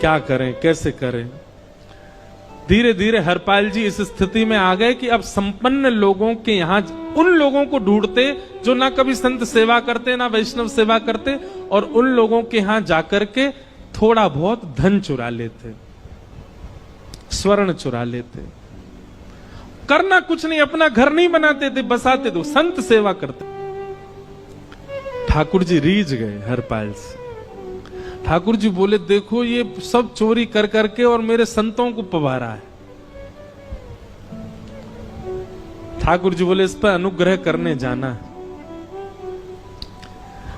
क्या करें, कैसे करें। धीरे धीरे हरपाल जी इस स्थिति में आ गए कि अब संपन्न लोगों के यहां उन लोगों को ढूंढते जो ना कभी संत सेवा करते ना वैष्णव सेवा करते, और उन लोगों के यहां जाकर के थोड़ा बहुत धन चुरा लेते, स्वर्ण चुरा लेते। करना कुछ नहीं, अपना घर नहीं बनाते थे, बसाते थे, संत सेवा करते। ठाकुर जी रीझ गए हरपाल से। ठाकुर जी बोले, देखो ये सब चोरी कर करके और मेरे संतों को पवारा है। ठाकुर जी बोले, इस पर अनुग्रह करने जाना है।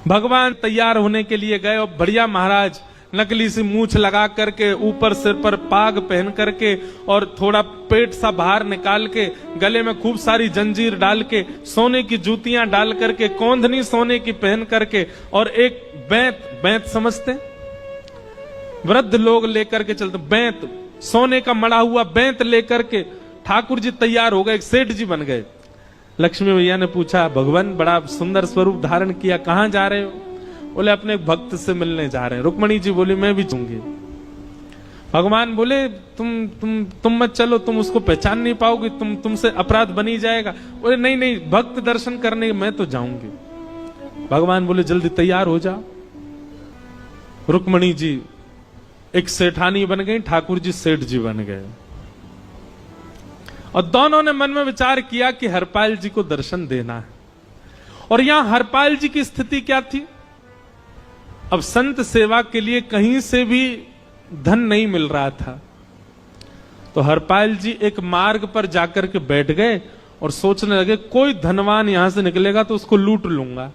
भगवान तैयार होने के लिए गए और बढ़िया महाराज नकली सी मूछ लगा करके, ऊपर सिर पर पाग पहन करके और थोड़ा पेट सा बाहर निकाल के, गले में खूब सारी जंजीर डाल के, सोने की जूतियां डाल करके, कौंधनी सोने की पहन करके, और एक बैंत समझते वृद्ध लोग लेकर के चलते, बैंत सोने का मड़ा हुआ बैंत लेकर के ठाकुर जी तैयार हो गए, एक सेठ जी बन गए। लक्ष्मी भैया ने पूछा, भगवान बड़ा सुंदर स्वरूप धारण किया, कहां जा रहे हो? बोले, अपने भक्त से मिलने जा रहे हैं। रुक्मणी जी बोली, मैं भी जाऊंगी। भगवान बोले, तुम मत चलो, तुम उसको पहचान नहीं पाओगे, तुमसे अपराध बनी जाएगा। बोले, नहीं नहीं, भक्त दर्शन करने मैं तो जाऊंगी। भगवान बोले, जल्दी तैयार हो जाओ। रुक्मणी जी एक सेठानी बन गई, ठाकुर जी सेठ जी बन गए, और दोनों ने मन में विचार किया कि हरपाल जी को दर्शन देना है। और यहां हरपाल जी की स्थिति क्या थी? अब संत सेवा के लिए कहीं से भी धन नहीं मिल रहा था, तो हरपाल जी एक मार्ग पर जाकर के बैठ गए और सोचने लगे, कोई धनवान यहां से निकलेगा तो उसको लूट लूंगा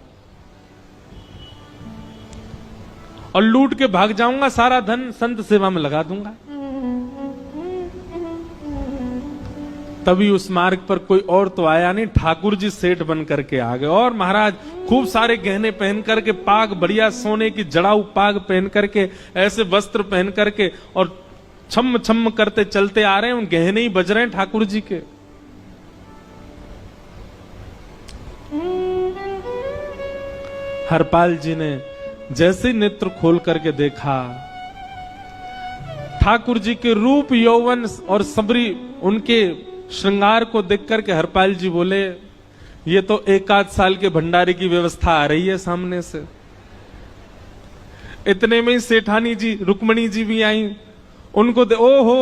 और लूट के भाग जाऊंगा, सारा धन संत सेवा में लगा दूंगा। तभी उस मार्ग पर कोई और तो आया नहीं, ठाकुर जी सेठ बन करके आ गए। और महाराज खूब सारे गहने पहन करके, पाग बढ़िया सोने की जड़ाऊ पाग पहन करके, ऐसे वस्त्र पहन करके, और छम छम करते चलते आ रहे हैं। उन गहने ही बज रहे हैं ठाकुर जी के। हरपाल जी ने जैसे ही नेत्र खोल करके देखा, ठाकुर जी के रूप यौवन और सबरी उनके श्रृंगार को देख करके हरपाल जी बोले, ये तो एक आध साल के भंडारे की व्यवस्था आ रही है सामने से। इतने में ही सेठानी जी रुक्मणी जी भी आई, उनको ओ हो